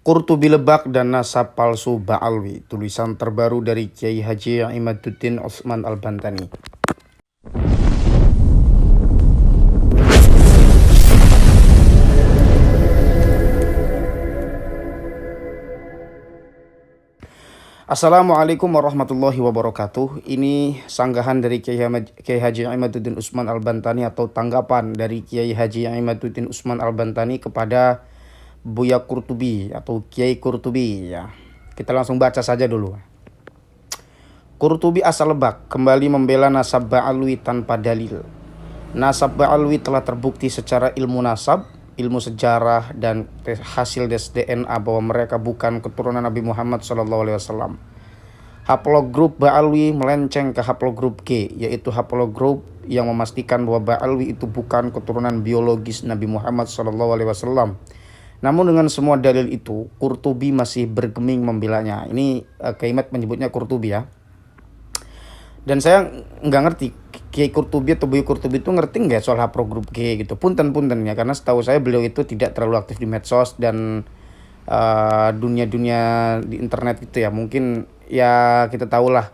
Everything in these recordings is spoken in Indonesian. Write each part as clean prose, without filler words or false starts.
Qurtubi Lebak dan Nasab Palsu Ba'alwi, tulisan terbaru dari Kiai Haji Imaduddin Utsman Al-Bantani. Assalamualaikum warahmatullahi wabarakatuh. Ini sanggahan dari Kiai Haji Imaduddin Utsman Al-Bantani atau tanggapan dari Kiai Haji Imaduddin Utsman Al-Bantani kepada Buya Qurtubi atau Kiai Qurtubi ya. Kita langsung baca saja dulu. Qurtubi asal Lebak kembali membela nasab Ba'alwi tanpa dalil. Nasab Ba'alwi telah terbukti secara ilmu nasab, ilmu sejarah, dan hasil tes DNA bahwa mereka bukan keturunan Nabi Muhammad SAW. Haplogrup Ba'alwi melenceng ke haplogrup G, yaitu haplogrup yang memastikan bahwa Ba'alwi itu bukan keturunan biologis Nabi Muhammad SAW. Namun dengan semua dalil itu, Qurtubi masih bergeming membelanya. Ini Kaimat menyebutnya Qurtubi ya. Dan saya nggak ngerti Kiai Qurtubi atau Buya Qurtubi itu ngerti nggak soal haplogrup G gitu. Punten ya, karena setahu saya beliau itu tidak terlalu aktif di medsos dan dunia-dunia di internet gitu ya. Mungkin ya kita tahulah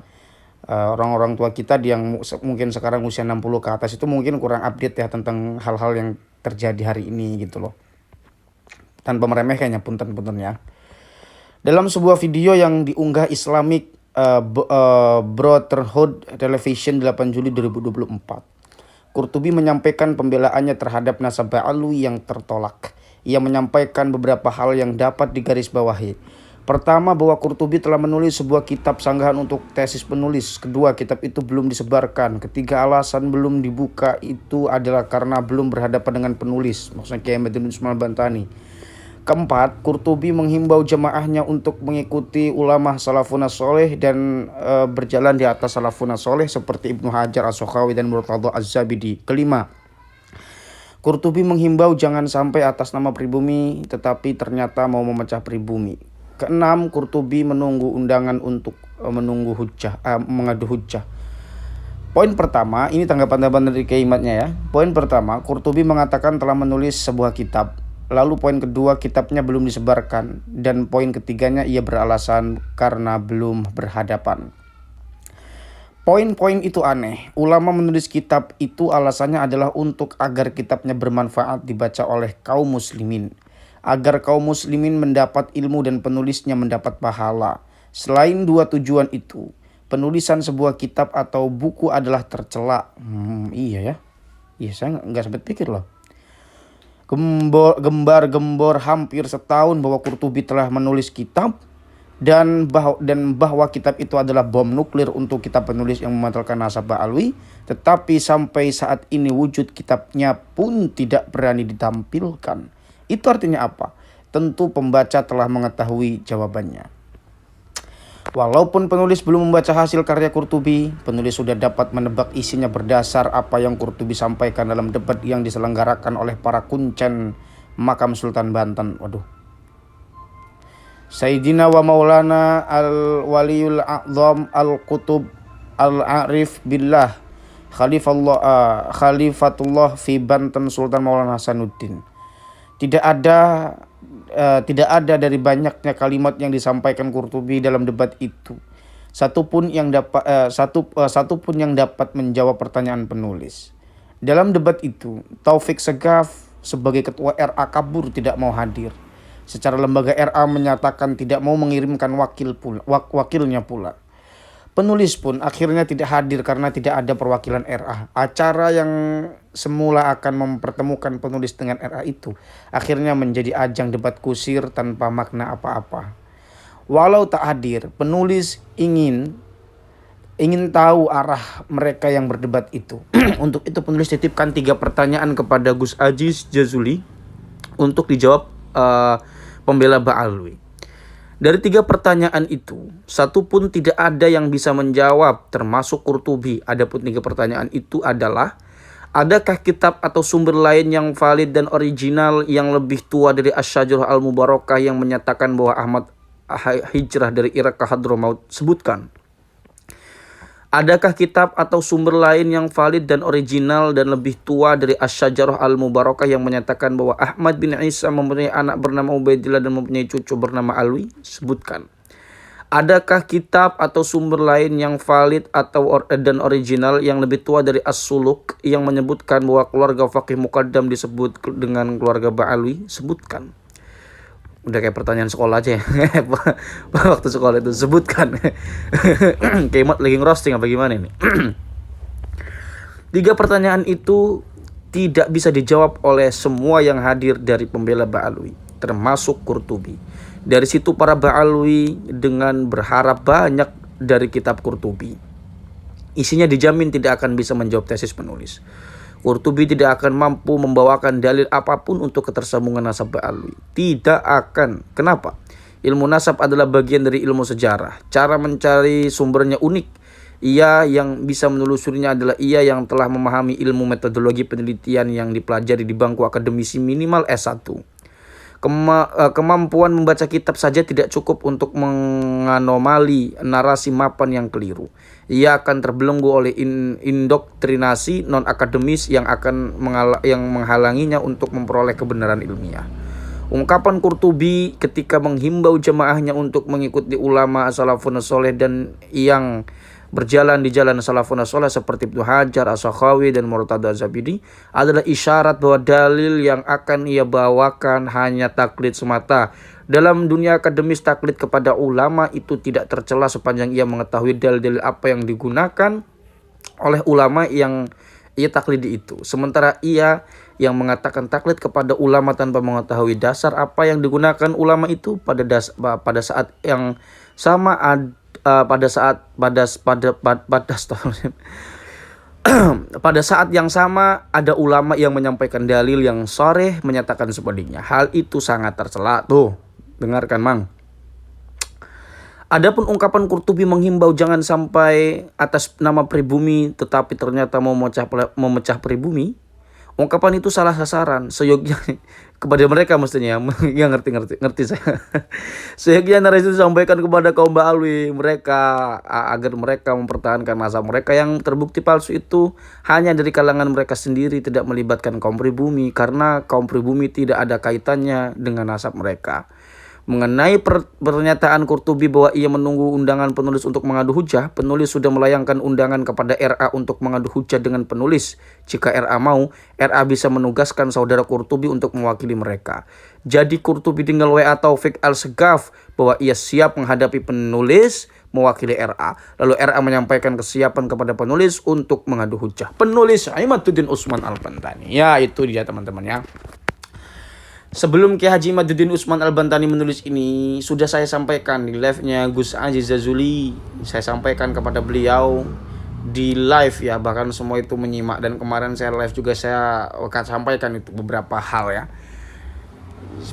orang-orang tua kita yang mungkin sekarang usia 60 ke atas itu mungkin kurang update ya tentang hal-hal yang terjadi hari ini gitu loh. Tanpa meremehkannya, punten ya. Dalam sebuah video yang diunggah Islamic Brotherhood Television 8 Juli 2024, Qurtubi menyampaikan pembelaannya terhadap nasab Ba'alwi yang tertolak. Ia menyampaikan beberapa hal yang dapat digarisbawahi. Pertama, bahwa Qurtubi telah menulis sebuah kitab sanggahan untuk tesis penulis. Kedua, kitab itu belum disebarkan. Ketiga, alasan belum dibuka itu adalah karena belum berhadapan dengan penulis, maksudnya Kiai Imaduddin Utsman Al-Bantani. Keempat, Qurtubi menghimbau jemaahnya untuk mengikuti ulama salafun soleh dan berjalan di atas salafun soleh seperti Ibnu Hajar As-Sakhawi dan Murtadha Az-Zabidi. Kelima, Qurtubi menghimbau jangan sampai atas nama pribumi tetapi ternyata mau memecah pribumi. Keenam, Qurtubi menunggu undangan untuk mengadu hujjah. Poin pertama, ini tanggapan dari keimatnya ya. Poin pertama, Qurtubi mengatakan telah menulis sebuah kitab. Lalu poin kedua, kitabnya belum disebarkan. Dan poin ketiganya, ia beralasan karena belum berhadapan. Poin-poin itu aneh. Ulama menulis kitab itu alasannya adalah untuk agar kitabnya bermanfaat dibaca oleh kaum muslimin. Agar kaum muslimin mendapat ilmu dan penulisnya mendapat pahala. Selain dua tujuan itu, penulisan sebuah kitab atau buku adalah tercela. Iya ya. Iya, saya nggak sempat pikir loh. Gembar-gembor hampir setahun bahwa Qurtubi telah menulis kitab dan bahwa kitab itu adalah bom nuklir untuk kitab penulis yang membatalkan nasab Ba'alwi, tetapi sampai saat ini wujud kitabnya pun tidak berani ditampilkan. Itu artinya apa? Tentu pembaca telah mengetahui jawabannya. Walaupun penulis belum membaca hasil karya Qurtubi, penulis sudah dapat menebak isinya berdasar apa yang Qurtubi sampaikan dalam debat yang diselenggarakan oleh para kuncen Makam Sultan Banten. Sayyidina wa Maulana Al-Waliyul A'zam Al-Qutub Al-Arif Billah Khalifatullah fi Banten Sultan Maulana Hasanuddin. Tidak ada dari banyaknya kalimat yang disampaikan Qurtubi dalam debat itu satu pun yang dapat menjawab pertanyaan penulis. Dalam debat itu, Taufik Segaf sebagai ketua RA kabur tidak mau hadir. Secara lembaga RA menyatakan tidak mau mengirimkan wakilnya pula. Penulis pun akhirnya tidak hadir karena tidak ada perwakilan RA. Acara yang semula akan mempertemukan penulis dengan RA itu akhirnya menjadi ajang debat kusir tanpa makna apa-apa. Walau tak hadir, penulis ingin tahu arah mereka yang berdebat itu. Untuk itu penulis titipkan 3 pertanyaan kepada Gus Aziz Jazuli untuk dijawab pembela Ba'alwi. Dari 3 pertanyaan itu, satu pun tidak ada yang bisa menjawab, termasuk Qurtubi. Adapun 3 pertanyaan itu adalah, adakah kitab atau sumber lain yang valid dan original yang lebih tua dari Asy-Syajarah Al-Mubarakah yang menyatakan bahwa Ahmad hijrah dari Irak ke Hadramaut? Sebutkan. Adakah kitab atau sumber lain yang valid dan original dan lebih tua dari Asy-Syajarah Al-Mubarakah yang menyatakan bahwa Ahmad bin Isa mempunyai anak bernama Ubaidillah dan mempunyai cucu bernama Alwi? Sebutkan. Adakah kitab atau sumber lain yang valid atau dan original yang lebih tua dari As-Suluk yang menyebutkan bahwa keluarga Faqih Muqaddam disebut dengan keluarga Ba'alwi? Sebutkan. Udah kayak pertanyaan sekolah aja ya. Waktu sekolah itu sebutkan. Kayak lagi ngerosting apa gimana ini? 3 pertanyaan itu tidak bisa dijawab oleh semua yang hadir dari pembela Ba'alwi, termasuk Qurtubi. Dari situ para Ba'alwi dengan berharap banyak dari kitab Qurtubi. Isinya dijamin tidak akan bisa menjawab tesis penulis. Qurtubi tidak akan mampu membawakan dalil apapun untuk ketersambungan nasab Ba'alwi. Tidak akan. Kenapa? Ilmu nasab adalah bagian dari ilmu sejarah. Cara mencari sumbernya unik. Ia yang bisa menelusurinya adalah ia yang telah memahami ilmu metodologi penelitian yang dipelajari di bangku akademisi minimal S1. Kemampuan membaca kitab saja tidak cukup untuk menganomali narasi mapan yang keliru. Ia akan terbelenggu oleh indoktrinasi non-akademis yang menghalanginya untuk memperoleh kebenaran ilmiah. Ungkapan Qurtubi ketika menghimbau jemaahnya untuk mengikuti ulama salafun soleh dan yang berjalan di jalan salafun soleh seperti Ibnu Hajar, As-Sakhawi dan Murtada Az-Zabidi adalah isyarat bahwa dalil yang akan ia bawakan hanya taklid semata. Dalam dunia akademis, taklid kepada ulama itu tidak tercela sepanjang ia mengetahui dalil-dalil apa yang digunakan oleh ulama yang ia taklidi itu. Sementara ia yang mengatakan taklid kepada ulama tanpa mengetahui dasar apa yang digunakan ulama itu pada saat yang sama pada saat yang sama ada ulama yang menyampaikan dalil yang sharih menyatakan sebaliknya. Hal itu sangat tercela. Tuh, dengarkan Mang. Adapun ungkapan Qurtubi menghimbau jangan sampai atas nama pribumi tetapi ternyata memecah pribumi, ungkapan itu salah sasaran. Seyogyanya kepada mereka mestinya ya ngerti saya. Seyogyanya narasi itu disampaikan kepada kaum Ba'alwi mereka agar mereka mempertahankan nasab mereka yang terbukti palsu itu hanya dari kalangan mereka sendiri, tidak melibatkan kaum pribumi karena kaum pribumi tidak ada kaitannya dengan nasab mereka. Mengenai pernyataan Qurtubi bahwa ia menunggu undangan penulis untuk mengadu hujah, penulis sudah melayangkan undangan kepada RA untuk mengadu hujah dengan penulis. Jika RA mau, RA bisa menugaskan saudara Qurtubi untuk mewakili mereka. Jadi Qurtubi tinggal WA Taufik Al-Segaf bahwa ia siap menghadapi penulis mewakili RA. Lalu RA menyampaikan kesiapan kepada penulis untuk mengadu hujah. Penulis Imaduddin Utsman Al-Bantani. Ya, itu dia teman-teman ya. Sebelum Kiai Haji Imaduddin Utsman Al-Bantani menulis ini, sudah saya sampaikan di live-nya Gus Aziz Zazuli. Saya sampaikan kepada beliau di live ya, bahkan semua itu menyimak. Dan kemarin saya live juga saya akan sampaikan itu beberapa hal ya.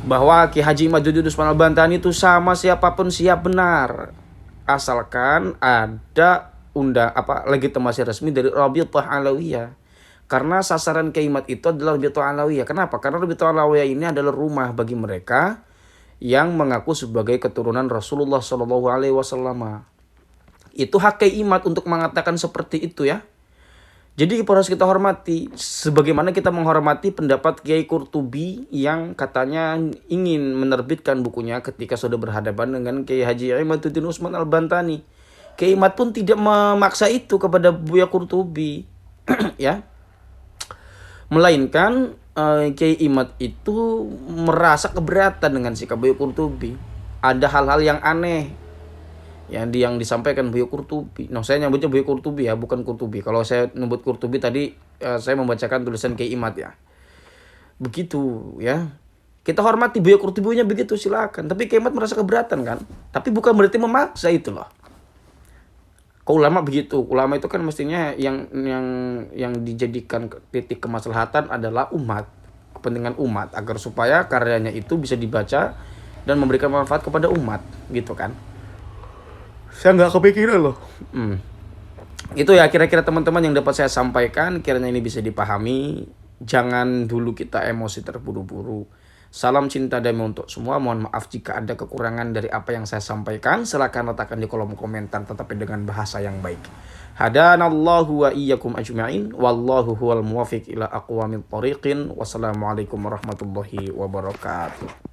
Bahwa Kiai Haji Imaduddin Utsman Al-Bantani itu sama siapapun siap benar. Asalkan ada legitimasi resmi dari Rabithah Alawiyah. Karena sasaran keimat itu adalah Rabithah Alawiyah. Kenapa? Karena Rabithah Alawiyah ini adalah rumah bagi mereka yang mengaku sebagai keturunan Rasulullah SAW. Itu hak keimat untuk mengatakan seperti itu ya. Jadi harus kita hormati. Sebagaimana kita menghormati pendapat Kiai Qurtubi yang katanya ingin menerbitkan bukunya ketika sudah berhadapan dengan Kiai Haji Imaduddin Utsman Al-Bantani. Kiai Imad pun tidak memaksa itu kepada Buya Qurtubi. Ya. Melainkan Kiai Imad itu merasa keberatan dengan sikap Buya Qurtubi. Ada hal-hal yang aneh yang disampaikan Buya Qurtubi. Nah, saya nyebutnya Buya Qurtubi ya, bukan Qurtubi. Kalau saya nyebut Qurtubi tadi saya membacakan tulisan Kiai Imad ya. Begitu ya. Kita hormati Buya Qurtubinya begitu, silakan. Tapi Kiai Imad merasa keberatan kan. Tapi bukan berarti memaksa itu loh. Ulama begitu, ulama itu kan mestinya yang dijadikan titik kemaslahatan adalah umat, kepentingan umat, agar supaya karyanya itu bisa dibaca dan memberikan manfaat kepada umat, gitu kan. Saya nggak kepikiran loh. Itu ya kira-kira teman-teman yang dapat saya sampaikan, kiranya ini bisa dipahami. Jangan dulu kita emosi terburu-buru. Salam cinta damai untuk semua. Mohon maaf jika ada kekurangan dari apa yang saya sampaikan. Silakan letakkan di kolom komentar tetapi dengan bahasa yang baik. Hadanallahu wa iyyakum ajma'in. Wallahu huwal muwafiq ila aqwamit thoriqin. Wassalamualaikum warahmatullahi wabarakatuh.